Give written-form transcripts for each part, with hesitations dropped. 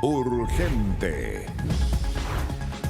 Urgente.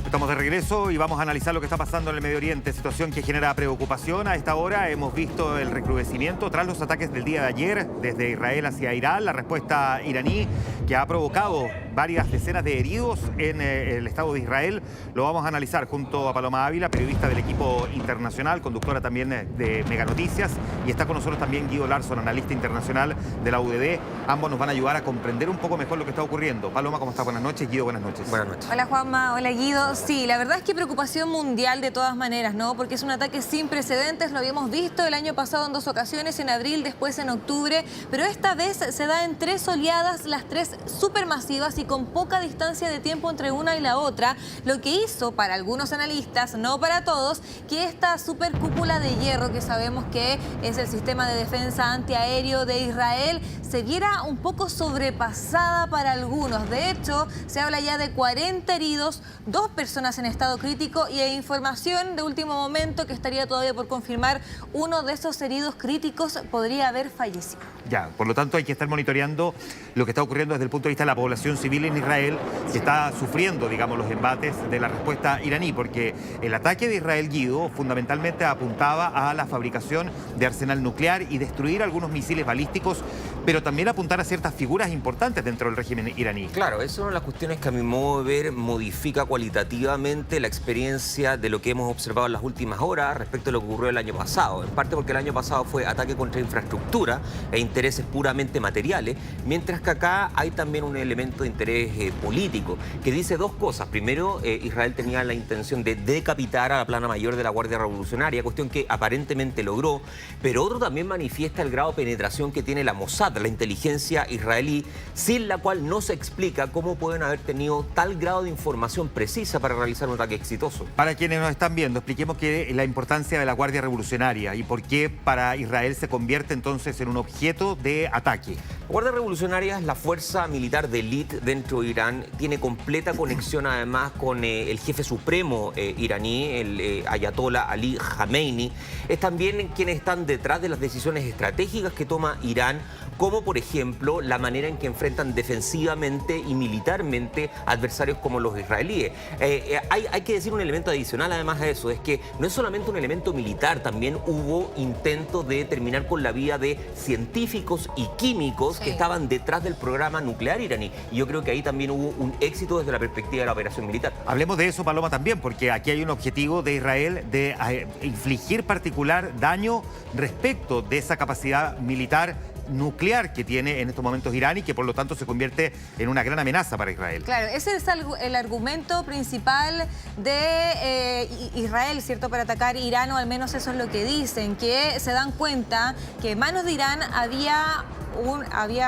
Estamos de regreso y vamos a analizar lo que está pasando en el Medio Oriente, situación que genera preocupación. A esta hora hemos visto el recrudecimiento tras los ataques del día de ayer desde Israel hacia Irán, la respuesta iraní que ha provocado varias decenas de heridos en el Estado de Israel. Lo vamos a analizar junto a Paloma Ávila, periodista del equipo internacional, conductora también de Mega Noticias, y está con nosotros también Guido Larsson, analista internacional de la UDD. Ambos nos van a ayudar a comprender un poco mejor lo que está ocurriendo. Paloma, ¿cómo estás? Buenas noches. Guido, buenas noches. Buenas noches. Hola Juanma, hola Guido. Sí, la verdad es que preocupación mundial de todas maneras, ¿no? Porque es un ataque sin precedentes, lo habíamos visto el año pasado en 2 ocasiones, en abril, después en octubre, pero esta vez se da en 3 oleadas, las 3 supermasivas y con poca distancia de tiempo entre una y la otra, lo que hizo para algunos analistas, no para todos, que esta supercúpula de hierro que sabemos que es el sistema de defensa antiaéreo de Israel se viera un poco sobrepasada para algunos. De hecho, se habla ya de 40 heridos, 2 personas en estado crítico y hay información de último momento que estaría todavía por confirmar, uno de esos heridos críticos podría haber fallecido. Ya, por lo tanto hay que estar monitoreando lo que está ocurriendo desde el punto de vista de la población civil en Israel, que está sufriendo, digamos, los embates de la respuesta iraní, porque el ataque de Israel, Guido, fundamentalmente apuntaba a la fabricación de arsenal nuclear y destruir algunos misiles balísticos, pero también apuntar a ciertas figuras importantes dentro del régimen iraní. Claro, esa es una de las cuestiones que a mi modo de ver modifica cualitativamente la experiencia de lo que hemos observado en las últimas horas respecto a lo que ocurrió el año pasado. En parte porque el año pasado fue ataque contra infraestructura e intereses puramente materiales, mientras que acá hay también un elemento de interés político que dice 2 cosas. Primero, Israel tenía la intención de decapitar a la plana mayor de la Guardia Revolucionaria, cuestión que aparentemente logró, pero otro también manifiesta el grado de penetración que tiene la Mossad, la inteligencia israelí, sin la cual no se explica cómo pueden haber tenido tal grado de información precisa para realizar un ataque exitoso. Para quienes nos están viendo, expliquemos la importancia de la Guardia Revolucionaria y por qué para Israel se convierte entonces en un objeto de ataque. La Guardia Revolucionaria es la fuerza militar de élite dentro de Irán, tiene completa conexión además con el jefe supremo iraní, el ayatollah Ali Khamenei. Es también quienes están detrás de las decisiones estratégicas que toma Irán, como por ejemplo la manera en que enfrentan defensivamente y militarmente adversarios como los israelíes. Hay que decir un elemento adicional además a eso, es que no es solamente un elemento militar, también hubo intentos de terminar con la vida de científicos y químicos que estaban detrás del programa nuclear iraní. Y yo creo que ahí también hubo un éxito desde la perspectiva de la operación militar. Hablemos de eso, Paloma, también, porque aquí hay un objetivo de Israel de infligir particular daño respecto de esa capacidad militar nuclear que tiene en estos momentos Irán y que por lo tanto se convierte en una gran amenaza para Israel. Claro, ese es el argumento principal de Israel, ¿cierto?, para atacar Irán, o al menos eso es lo que dicen, que se dan cuenta que en manos de Irán había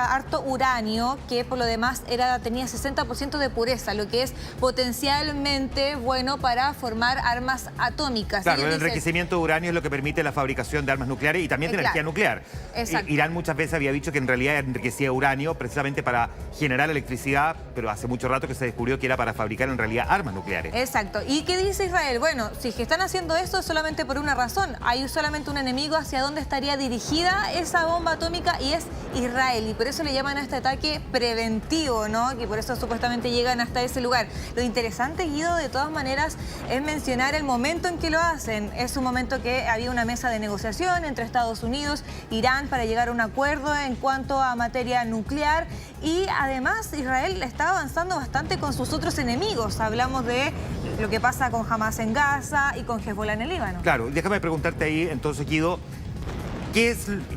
harto uranio que por lo demás tenía 60% de pureza, lo que es potencialmente bueno para formar armas atómicas. Claro, el enriquecimiento de uranio es lo que permite la fabricación de armas nucleares y también de energía nuclear. Exacto. Irán muchas veces había dicho que en realidad enriquecía uranio precisamente para generar electricidad, pero hace mucho rato que se descubrió que era para fabricar en realidad armas nucleares. Exacto. ¿Y qué dice Israel? Bueno, si es que están haciendo esto es solamente por una razón. Hay solamente un enemigo hacia dónde estaría dirigida esa bomba atómica y es Israel, y por eso le llaman a este ataque preventivo, ¿no? Que por eso supuestamente llegan hasta ese lugar. Lo interesante, Guido, de todas maneras, es mencionar el momento en que lo hacen. Es un momento que había una mesa de negociación entre Estados Unidos, Irán, para llegar a un acuerdo en cuanto a materia nuclear, y además Israel está avanzando bastante con sus otros enemigos. Hablamos de lo que pasa con Hamas en Gaza y con Hezbollah en el Líbano. Claro, déjame preguntarte ahí, entonces, Guido,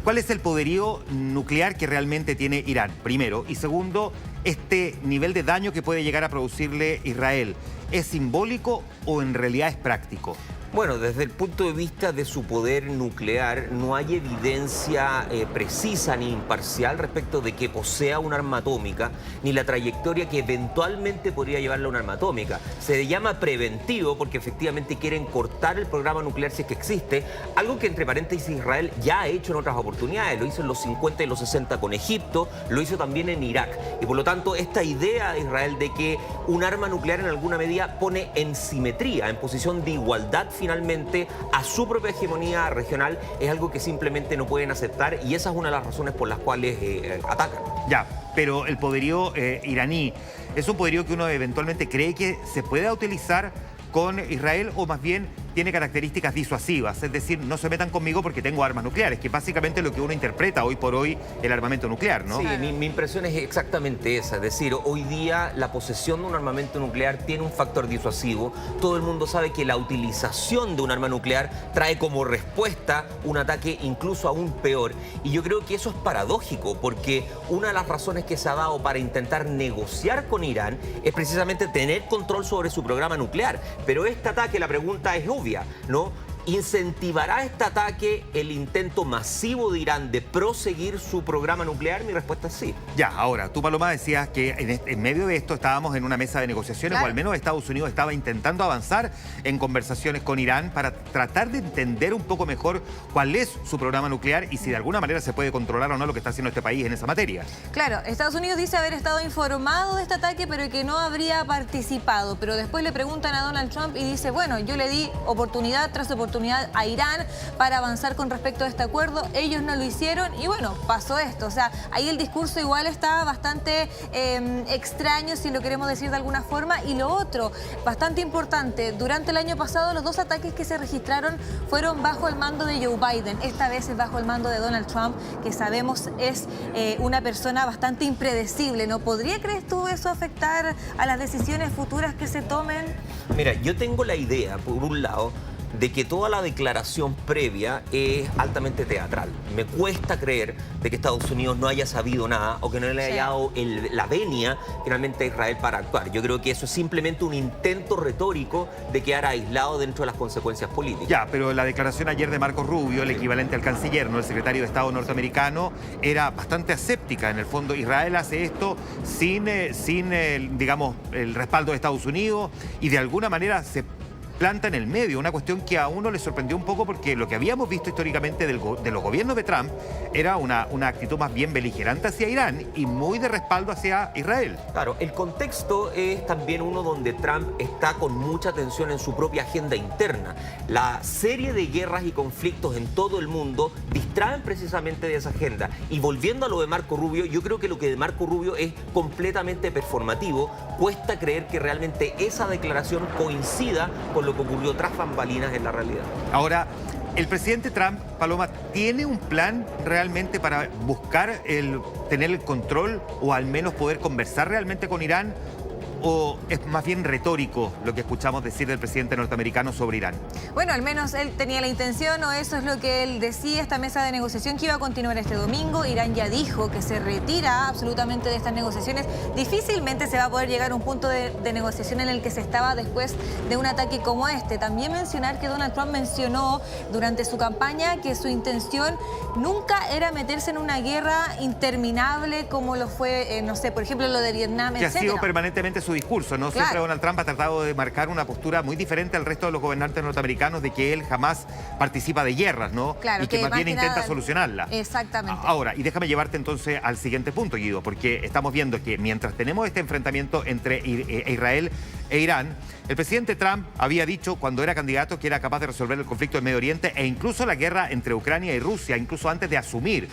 ¿cuál es el poderío nuclear que realmente tiene Irán? Primero. Y segundo, este nivel de daño que puede llegar a producirle Israel, ¿es simbólico o en realidad es práctico? Bueno, desde el punto de vista de su poder nuclear, no hay evidencia precisa ni imparcial respecto de que posea un arma atómica, ni la trayectoria que eventualmente podría llevarle a un arma atómica. Se llama preventivo porque efectivamente quieren cortar el programa nuclear si es que existe, algo que entre paréntesis Israel ya ha hecho en otras oportunidades. Lo hizo en los 50 y los 60 con Egipto, lo hizo también en Irak. Y por lo tanto, esta idea de Israel de que un arma nuclear en alguna medida pone en simetría, en posición de igualdad finalmente a su propia hegemonía regional es algo que simplemente no pueden aceptar, y esa es una de las razones por las cuales atacan. Ya, pero el poderío iraní, ¿es un poderío que uno eventualmente cree que se pueda utilizar con Israel, o más bien tiene características disuasivas? Es decir, no se metan conmigo porque tengo armas nucleares, que es básicamente lo que uno interpreta hoy por hoy el armamento nuclear, ¿no? Sí, mi impresión es exactamente esa. Es decir, hoy día la posesión de un armamento nuclear tiene un factor disuasivo. Todo el mundo sabe que la utilización de un arma nuclear trae como respuesta un ataque incluso aún peor. Y yo creo que eso es paradójico, porque una de las razones que se ha dado para intentar negociar con Irán es precisamente tener control sobre su programa nuclear. Pero este ataque, la pregunta es obvia, ¿no? ¿Incentivará este ataque el intento masivo de Irán de proseguir su programa nuclear? Mi respuesta es sí. Ya, ahora, tú, Paloma, decías que en medio de esto estábamos en una mesa de negociaciones, claro, o al menos Estados Unidos estaba intentando avanzar en conversaciones con Irán para tratar de entender un poco mejor cuál es su programa nuclear y si de alguna manera se puede controlar o no lo que está haciendo este país en esa materia. Claro, Estados Unidos dice haber estado informado de este ataque, pero que no habría participado. Pero después le preguntan a Donald Trump y dice, bueno, yo le di oportunidad tras oportunidad a Irán para avanzar con respecto a este acuerdo. Ellos no lo hicieron y bueno, pasó esto. O sea, ahí el discurso igual está bastante extraño, si lo queremos decir de alguna forma. Y lo otro, bastante importante, durante el año pasado los dos ataques que se registraron fueron bajo el mando de Joe Biden. Esta vez es bajo el mando de Donald Trump, que sabemos es una persona bastante impredecible, ¿no? ¿Podría, crees tú, eso afectar a las decisiones futuras que se tomen? Mira, yo tengo la idea, por un lado, de que toda la declaración previa es altamente teatral. Me cuesta creer de que Estados Unidos no haya sabido nada o que no le haya dado la venia finalmente a Israel para actuar. Yo creo que eso es simplemente un intento retórico de quedar aislado dentro de las consecuencias políticas. Ya, pero la declaración ayer de Marco Rubio, el equivalente al canciller, ¿no?, el secretario de Estado norteamericano, era bastante aséptica. En el fondo, Israel hace esto sin digamos, el respaldo de Estados Unidos, y de alguna manera se planta en el medio, una cuestión que a uno le sorprendió un poco, porque lo que habíamos visto históricamente de los gobiernos de Trump era una actitud más bien beligerante hacia Irán y muy de respaldo hacia Israel. Claro, el contexto es también uno donde Trump está con mucha tensión en su propia agenda interna. La serie de guerras y conflictos en todo el mundo distraen precisamente de esa agenda. Y volviendo a lo de Marco Rubio, yo creo que lo que de Marco Rubio es completamente performativo. Cuesta creer que realmente esa declaración coincida con lo que ocurrió tras bambalinas en la realidad. Ahora, el presidente Trump, Paloma, ¿tiene un plan realmente para buscar tener el control o al menos poder conversar realmente con Irán? ¿O es más bien retórico lo que escuchamos decir del presidente norteamericano sobre Irán? Bueno, al menos él tenía la intención, o eso es lo que él decía, esta mesa de negociación que iba a continuar este domingo. Irán ya dijo que se retira absolutamente de estas negociaciones. Difícilmente se va a poder llegar a un punto de negociación en el que se estaba después de un ataque como este. También mencionar que Donald Trump mencionó durante su campaña que su intención nunca era meterse en una guerra interminable como lo fue, no sé, por ejemplo, lo de Vietnam, que etcétera. Ha sido permanentemente su discurso, ¿no? Claro. Siempre Donald Trump ha tratado de marcar una postura muy diferente al resto de los gobernantes norteamericanos, de que él jamás participa de guerras, ¿no? Claro, y que más bien intenta solucionarla. Exactamente. Ahora, y déjame llevarte entonces al siguiente punto, Guido, porque estamos viendo que mientras tenemos este enfrentamiento entre Israel e Irán, el presidente Trump había dicho cuando era candidato que era capaz de resolver el conflicto del Medio Oriente e incluso la guerra entre Ucrania y Rusia, incluso antes de asumir.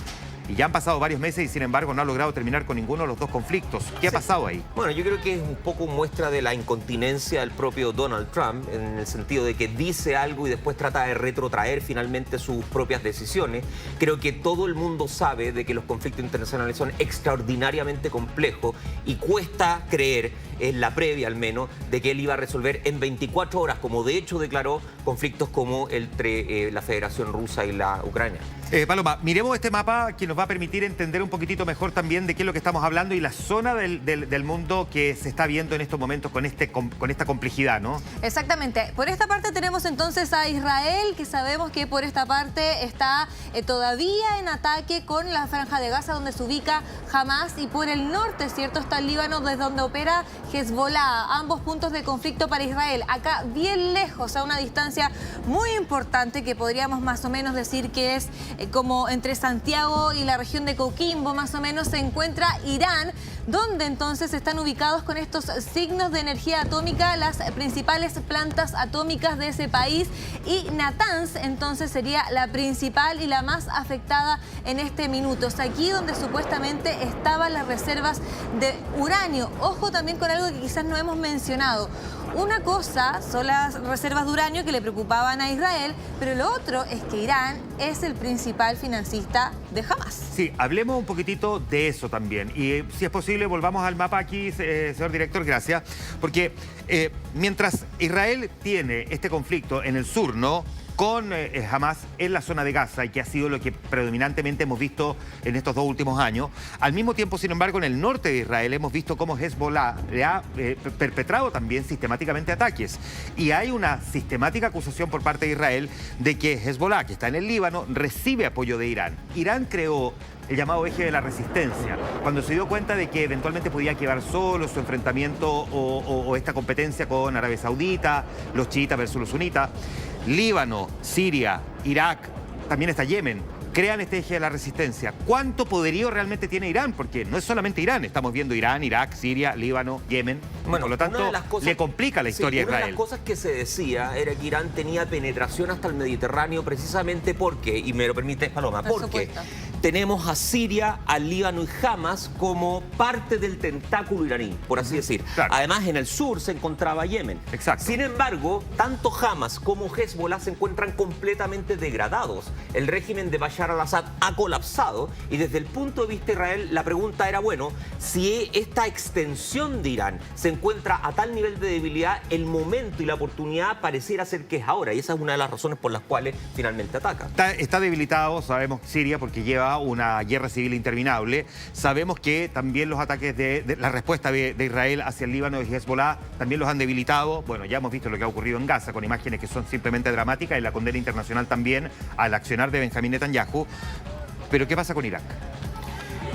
Y ya han pasado varios meses y sin embargo no ha logrado terminar con ninguno de los dos conflictos. ¿Qué ha pasado ahí? Bueno, yo creo que es un poco muestra de la incontinencia del propio Donald Trump, en el sentido de que dice algo y después trata de retrotraer finalmente sus propias decisiones. Creo que todo el mundo sabe de que los conflictos internacionales son extraordinariamente complejos y cuesta creer, en la previa al menos, de que él iba a resolver en 24 horas, como de hecho declaró, conflictos como entre la Federación Rusa y la Ucrania. Paloma, miremos este mapa que nos va a permitir entender un poquitito mejor también de qué es lo que estamos hablando y la zona del mundo que se está viendo en estos momentos con esta complejidad, ¿no? Exactamente. Por esta parte tenemos entonces a Israel, que sabemos que por esta parte está todavía en ataque con la Franja de Gaza, donde se ubica Hamas, y por el norte, ¿cierto?, está el Líbano, desde donde opera Hezbollah. Ambos puntos de conflicto para Israel. Acá bien lejos, a una distancia muy importante, que podríamos más o menos decir que es como entre Santiago y la región de Coquimbo, más o menos, se encuentra Irán, donde entonces están ubicados con estos signos de energía atómica las principales plantas atómicas de ese país, y Natanz entonces sería la principal y la más afectada en este minuto. Es aquí donde supuestamente estaban las reservas de uranio. Ojo también con algo que quizás no hemos mencionado. Una cosa son las reservas de uranio que le preocupaban a Israel, pero lo otro es que Irán es el principal financista de Hamas. Sí, hablemos un poquitito de eso también. Y si es posible, volvamos al mapa aquí, señor director, gracias. Porque mientras Israel tiene este conflicto en el sur, ¿no?, con Hamas en la zona de Gaza, y que ha sido lo que predominantemente hemos visto en estos 2 últimos años. Al mismo tiempo, sin embargo, en el norte de Israel hemos visto cómo Hezbollah le ha perpetrado también sistemáticamente ataques. Y hay una sistemática acusación por parte de Israel de que Hezbollah, que está en el Líbano, recibe apoyo de Irán. Irán creó el llamado eje de la resistencia, cuando se dio cuenta de que eventualmente podía quedar solo su enfrentamiento o esta competencia con Arabia Saudita, los chiitas versus los sunitas. Líbano, Siria, Irak, también está Yemen, crean este eje de la resistencia. ¿Cuánto poderío realmente tiene Irán? Porque no es solamente Irán, estamos viendo Irán, Irak, Siria, Líbano, Yemen. Bueno, por lo tanto, le complica la historia a Israel. Una de las cosas que se decía era que Irán tenía penetración hasta el Mediterráneo precisamente porque, y me lo permite Paloma, porque tenemos a Siria, al Líbano y Hamas como parte del tentáculo iraní, por así decir. Claro. Además, en el sur se encontraba Yemen. Exacto. Sin embargo, tanto Hamas como Hezbollah se encuentran completamente degradados. El régimen de Bashar al-Assad ha colapsado, y desde el punto de vista de Israel, la pregunta era, bueno, si esta extensión de Irán se encuentra a tal nivel de debilidad, el momento y la oportunidad pareciera ser que es ahora, y esa es una de las razones por las cuales finalmente ataca. Está debilitado, sabemos, Siria, porque lleva una guerra civil interminable. Sabemos que también los ataques de la respuesta de Israel hacia el Líbano y Hezbollah también los han debilitado. Bueno, ya hemos visto lo que ha ocurrido en Gaza, con imágenes que son simplemente dramáticas, y la condena internacional también al accionar de Benjamín Netanyahu. Pero ¿qué pasa con Irak?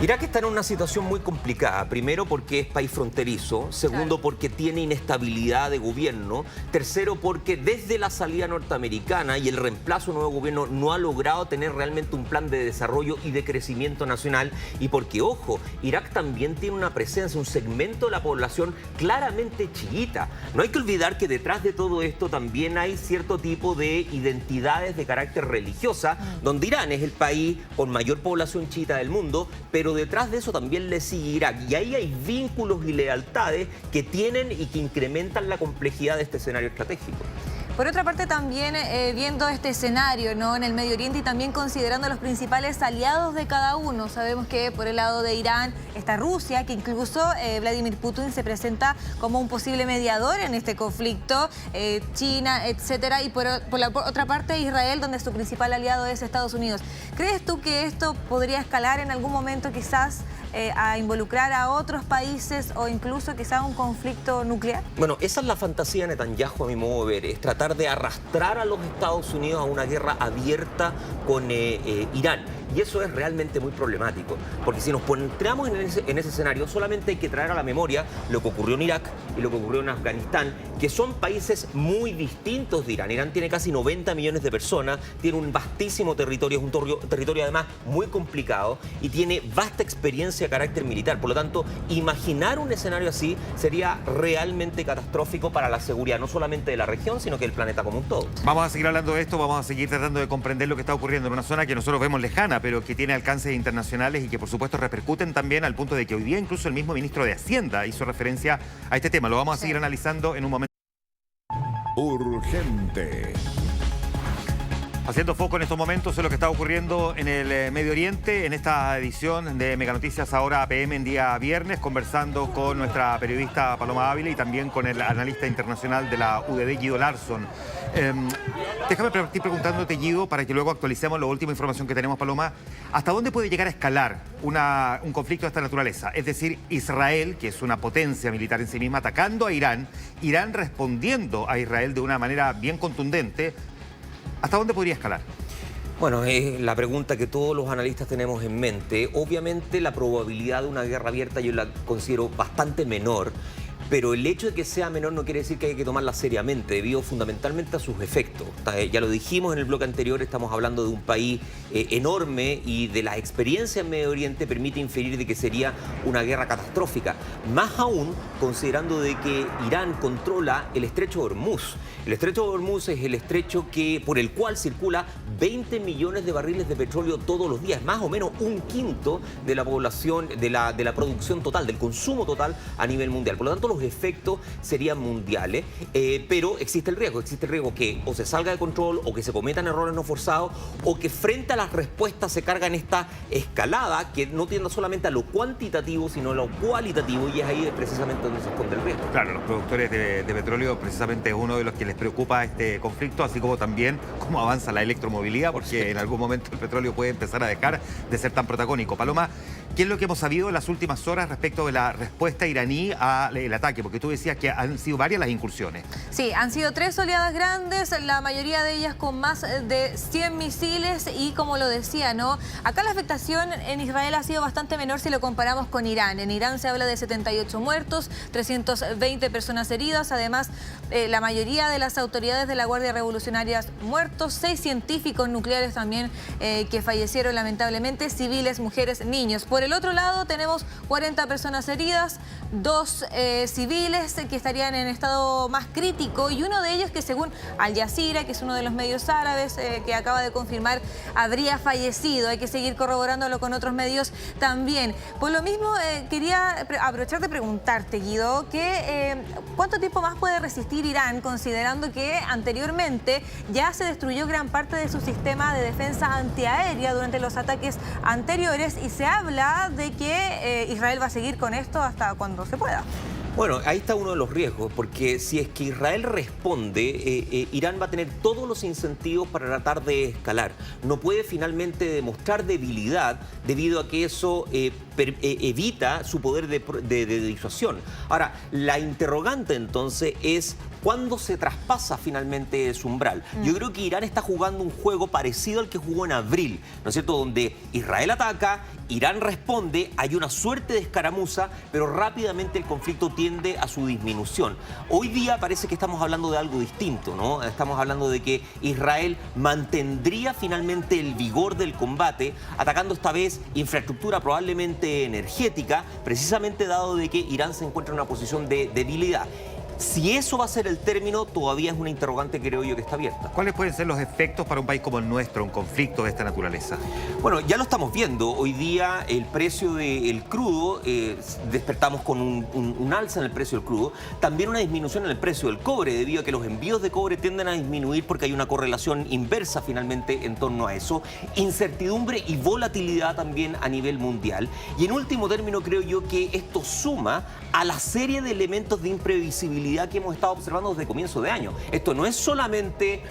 Irak está en una situación muy complicada. Primero, porque es país fronterizo. Segundo, porque tiene inestabilidad de gobierno. Tercero, porque desde la salida norteamericana y el reemplazo de un nuevo gobierno no ha logrado tener realmente un plan de desarrollo y de crecimiento nacional. Y porque, ojo, Irak también tiene una presencia, un segmento de la población claramente chiita. No hay que olvidar que detrás de todo esto también hay cierto tipo de identidades de carácter religiosa, donde Irán es el país con mayor población chiita del mundo, pero detrás de eso también le sigue Irak. Y ahí hay vínculos y lealtades que tienen y que incrementan la complejidad de este escenario estratégico. Por otra parte, también viendo este escenario, ¿no?, en el Medio Oriente, y también considerando los principales aliados de cada uno. Sabemos que por el lado de Irán está Rusia, que incluso Vladimir Putin se presenta como un posible mediador en este conflicto, China, etcétera. Y por la otra parte, Israel, donde su principal aliado es Estados Unidos. ¿Crees tú que esto podría escalar en algún momento quizás a involucrar a otros países o incluso quizás un conflicto nuclear? Bueno, esa es la fantasía de Netanyahu, a mi modo de ver, es tratar de arrastrar a los Estados Unidos a una guerra abierta con Irán. Y eso es realmente muy problemático, porque si nos entramos en ese escenario, solamente hay que traer a la memoria lo que ocurrió en Irak y lo que ocurrió en Afganistán, que son países muy distintos de Irán. Irán tiene casi 90 millones de personas, tiene un vastísimo territorio, es un territorio además muy complicado y tiene vasta experiencia de carácter militar. Por lo tanto, imaginar un escenario así sería realmente catastrófico para la seguridad, no solamente de la región, sino que del planeta como un todo. Vamos a seguir hablando de esto, vamos a seguir tratando de comprender lo que está ocurriendo en una zona que nosotros vemos lejana, pero que tiene alcances internacionales y que por supuesto repercuten también, al punto de que hoy día incluso el mismo ministro de Hacienda hizo referencia a este tema. Lo vamos a seguir analizando en un momento. Urgente. Haciendo foco en estos momentos en lo que está ocurriendo en el Medio Oriente, en esta edición de Mega Noticias Ahora PM en día viernes, conversando con nuestra periodista Paloma Ávila y también con el analista internacional de la UDD, Guido Larsson. Déjame partir preguntándote, Guido, para que luego actualicemos la última información que tenemos, Paloma. ¿Hasta dónde puede llegar a escalar un conflicto de esta naturaleza? Es decir, Israel, que es una potencia militar en sí misma, atacando a Irán, Irán respondiendo a Israel de una manera bien contundente. ¿Hasta dónde podría escalar? Bueno, es la pregunta que todos los analistas tenemos en mente. Obviamente la probabilidad de una guerra abierta yo la considero bastante menor. pero el hecho de que sea menor no quiere decir que hay que tomarla seriamente, debido fundamentalmente a sus efectos. Ya lo dijimos en el bloque anterior, estamos hablando de un país enorme y de la experiencia en Medio Oriente permite inferir de que sería una guerra catastrófica. Más aún considerando de que Irán controla el estrecho de Hormuz. El estrecho de Hormuz es el estrecho por el cual circula 20 millones de barriles de petróleo todos los días, más o menos un quinto de la población, de la producción total, del consumo total a nivel mundial. Por lo tanto, los efectos serían mundiales, pero existe el riesgo que o se salga de control o que se cometan errores no forzados o que frente a las respuestas se carga en esta escalada que no tienda solamente a lo cuantitativo, sino a lo cualitativo, y es ahí precisamente donde se esconde el riesgo. Claro, los productores de petróleo precisamente es uno de los que les preocupa este conflicto, así como también cómo avanza la electromovilidad, porque en algún momento el petróleo puede empezar a dejar de ser tan protagónico. Paloma, ¿qué es lo que hemos sabido en las últimas horas respecto de la respuesta iraní al ataque? Porque tú decías que han sido varias las incursiones. Sí, han sido 3 oleadas grandes, la mayoría de ellas con más de 100 misiles y como lo decía, ¿no? Acá la afectación en Israel ha sido bastante menor si lo comparamos con Irán. En Irán se habla de 78 muertos, 320 personas heridas, además la mayoría de las autoridades de la Guardia Revolucionaria muertos, 6 científicos nucleares también que fallecieron lamentablemente, civiles, mujeres, niños. Por el otro lado tenemos 40 personas heridas, 2 civiles que estarían en estado más crítico y uno de ellos que según Al Jazeera, que es uno de los medios árabes que acaba de confirmar, habría fallecido. Hay que seguir corroborándolo con otros medios también. Por lo mismo quería aprovechar de preguntarte, Guido, ¿cuánto tiempo más puede resistir Irán considerando que anteriormente ya se destruyó gran parte de su sistema de defensa antiaérea durante los ataques anteriores y se habla de que Israel va a seguir con esto hasta cuando se pueda? Bueno, ahí está uno de los riesgos, porque si es que Israel responde, Irán va a tener todos los incentivos para tratar de escalar. No puede finalmente demostrar debilidad debido a que eso evita su poder de disuasión. Ahora, la interrogante entonces es ¿cuándo se traspasa finalmente ese umbral? Yo creo que Irán está jugando un juego parecido al que jugó en abril, ¿no es cierto? Donde Israel ataca, Irán responde, hay una suerte de escaramuza, pero rápidamente el conflicto tiende a su disminución. Hoy día parece que estamos hablando de algo distinto, ¿no? Estamos hablando de que Israel mantendría finalmente el vigor del combate, atacando esta vez infraestructura probablemente energética, precisamente dado de que Irán se encuentra en una posición de debilidad. Si eso va a ser el término, todavía es una interrogante, creo yo, que está abierta. ¿Cuáles pueden ser los efectos para un país como el nuestro, un conflicto de esta naturaleza? Bueno, ya lo estamos viendo. Hoy día el precio del crudo, despertamos con un alza en el precio del crudo. También una disminución en el precio del cobre, debido a que los envíos de cobre tienden a disminuir porque hay una correlación inversa finalmente en torno a eso. Incertidumbre y volatilidad también a nivel mundial. Y en último término, creo yo que esto suma a la serie de elementos de imprevisibilidad que hemos estado observando desde comienzo de año. Esto no es solamente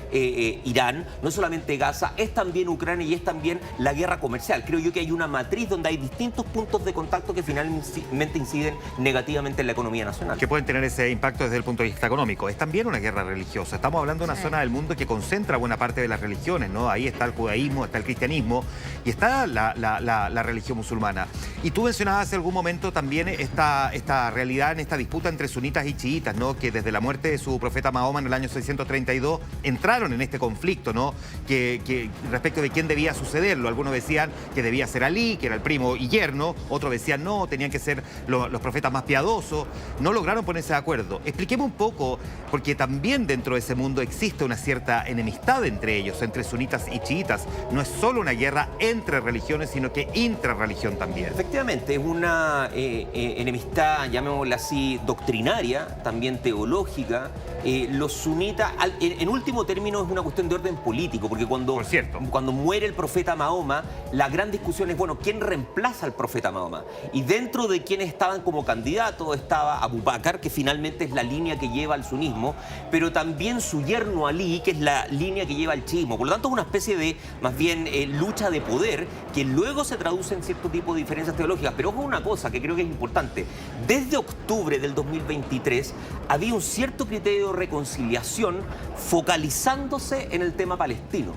Irán, no es solamente Gaza, es también Ucrania y es también la guerra comercial. Creo yo que hay una matriz donde hay distintos puntos de contacto que finalmente inciden negativamente en la economía nacional. Que pueden tener ese impacto desde el punto de vista económico. Es también una guerra religiosa. Estamos hablando de una zona del mundo que concentra buena parte de las religiones, ¿no? Ahí está el judaísmo, está el cristianismo y está la religión musulmana. Y tú mencionabas hace algún momento también esta realidad en esta disputa entre sunitas y chiitas, ¿no? Que desde la muerte de su profeta Mahoma en el año 632 entraron en este conflicto, ¿no? Que respecto de quién debía sucederlo. Algunos decían que debía ser Alí, que era el primo y yerno. Otros decían no, tenían que ser los profetas más piadosos. No lograron ponerse de acuerdo. Expliquemos un poco, porque también dentro de ese mundo existe una cierta enemistad entre ellos, entre sunitas y chiitas. No es solo una guerra entre religiones, sino que intrarreligión también. Efectivamente, es una enemistad, llamémosla así, doctrinaria, también teológica. Los sunitas, en último término, es una cuestión de orden político, porque cuando muere el profeta Mahoma, la gran discusión es, bueno, ¿quién reemplaza al profeta Mahoma? Y dentro de quienes estaban como candidatos estaba Abu Bakr, que finalmente es la línea que lleva al sunismo, pero también su yerno Ali, que es la línea que lleva al chiismo. Por lo tanto, es una especie de, más bien, lucha de poder, que luego se traduce en cierto tipo de diferencias teológicas. Pero ojo una cosa que creo que es importante. Desde octubre del 2023 había un cierto criterio de reconciliación focalizándose en el tema palestino.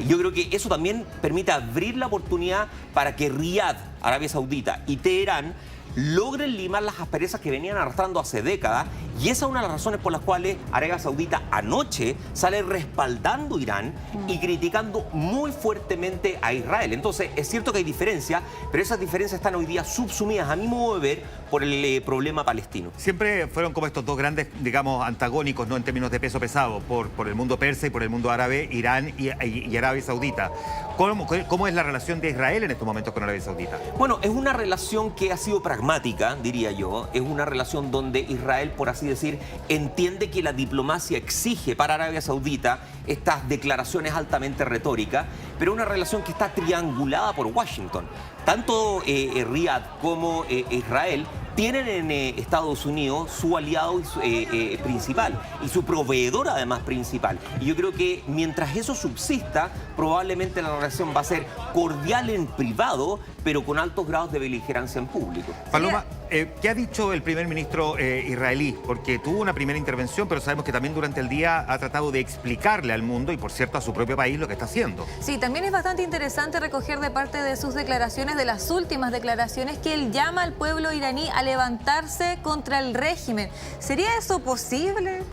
Yo creo que eso también permite abrir la oportunidad para que Riad, Arabia Saudita, y Teherán logren limar las asperezas que venían arrastrando hace décadas. Y esa es una de las razones por las cuales Arabia Saudita anoche sale respaldando a Irán y criticando muy fuertemente a Israel. Entonces, es cierto que hay diferencias, pero esas diferencias están hoy día subsumidas, a mi modo de ver, por el problema palestino. Siempre fueron como estos dos grandes, digamos, antagónicos, ¿no?, en términos de peso pesado, por el mundo persa y por el mundo árabe, Irán y Arabia Saudita. ¿Cómo es la relación de Israel en estos momentos con Arabia Saudita? Bueno, es una relación que ha sido pragmática, diría yo. Es una relación donde Israel, por así decir, entiende que la diplomacia exige para Arabia Saudita estas declaraciones altamente retóricas, pero una relación que está triangulada por Washington. Tanto Riad como Israel tienen en Estados Unidos su aliado principal y su proveedor además principal. Y yo creo que mientras eso subsista, probablemente la relación va a ser cordial en privado, pero con altos grados de beligerancia en público. Paloma, ¿qué ha dicho el primer ministro israelí? Porque tuvo una primera intervención, pero sabemos que también durante el día ha tratado de explicarle al mundo y, por cierto, a su propio país lo que está haciendo. Sí, también es bastante interesante recoger de parte de sus declaraciones, de las últimas declaraciones, que él llama al pueblo iraní a levantarse contra el régimen. ¿Sería eso posible?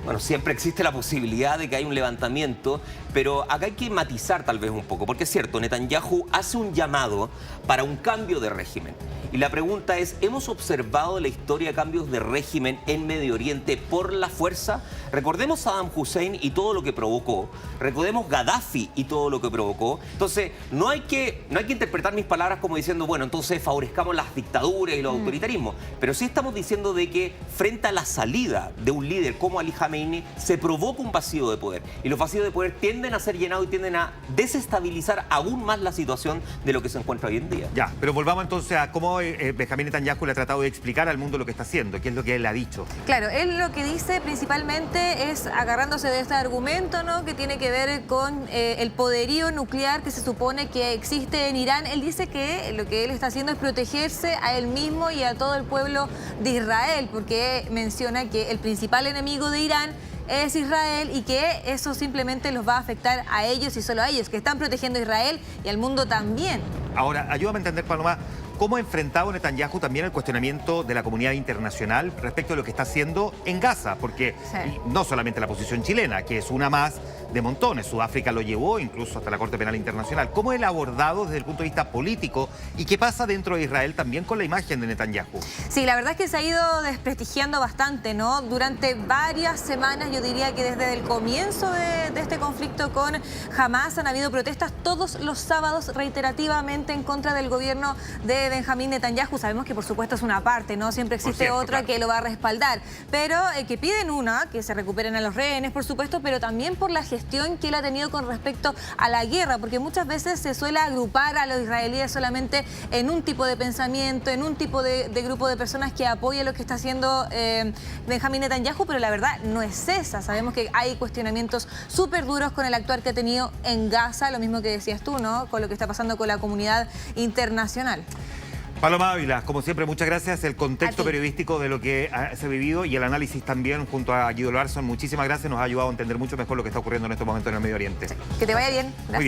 Bueno, siempre existe la posibilidad de que haya un levantamiento, pero acá hay que matizar tal vez un poco, porque es cierto, Netanyahu hace un llamado para un cambio de régimen. Y la pregunta es, ¿hemos observado la historia de cambios de régimen en Medio Oriente por la fuerza? Recordemos Saddam Hussein y todo lo que provocó. Recordemos Gaddafi y todo lo que provocó. Entonces, no hay que interpretar mis palabras como diciendo, bueno, entonces favorezcamos las dictaduras y los autoritarismos. Pero sí estamos diciendo de que frente a la salida de un líder como Ali Khamenei, se provoca un vacío de poder. Y los vacíos de poder tienden a ser llenados y tienden a desestabilizar aún más la situación de lo que se encuentra hoy en día. Ya, pero volvamos entonces a cómo Benjamín Netanyahu le ha tratado de explicar al mundo lo que está haciendo, qué es lo que él ha dicho. Claro, él lo que dice principalmente es, agarrándose de este argumento, ¿no?, que tiene que ver con el poderío nuclear que se supone que existe en Irán. Él dice que lo que él está haciendo es protegerse a él mismo y a todo el pueblo de Israel, porque menciona que el principal enemigo de Irán es Israel y que eso simplemente los va a afectar a ellos y solo a ellos, que están protegiendo a Israel y al mundo también. Ahora, ayúdame a entender, Paloma, ¿cómo ha enfrentado Netanyahu también el cuestionamiento de la comunidad internacional respecto de lo que está haciendo en Gaza? Porque no solamente la posición chilena, que es una más de montones, Sudáfrica lo llevó incluso hasta la Corte Penal Internacional. ¿Cómo él ha abordado desde el punto de vista político y qué pasa dentro de Israel también con la imagen de Netanyahu? Sí, la verdad es que se ha ido desprestigiando bastante, ¿no? Durante varias semanas, yo diría que desde el comienzo de este conflicto con Hamas han habido protestas todos los sábados reiterativamente en contra del gobierno de Benjamín Netanyahu. Sabemos que por supuesto es una parte, ¿no? Siempre existe otra que lo va a respaldar, pero que piden que se recuperen a los rehenes, por supuesto, pero también por la gestión que él ha tenido con respecto a la guerra, porque muchas veces se suele agrupar a los israelíes solamente en un tipo de pensamiento, en un tipo de grupo de personas que apoya lo que está haciendo Benjamín Netanyahu, pero la verdad no es esa. Sabemos que hay cuestionamientos súper duros con el actuar que ha tenido en Gaza, lo mismo que decías tú, ¿no?, con lo que está pasando con la comunidad internacional. Paloma Ávila, como siempre, muchas gracias. El contexto periodístico de lo que se ha vivido y el análisis también junto a Guido Larson. Muchísimas gracias, nos ha ayudado a entender mucho mejor lo que está ocurriendo en estos momentos en el Medio Oriente. Sí. Que te vaya bien. Gracias.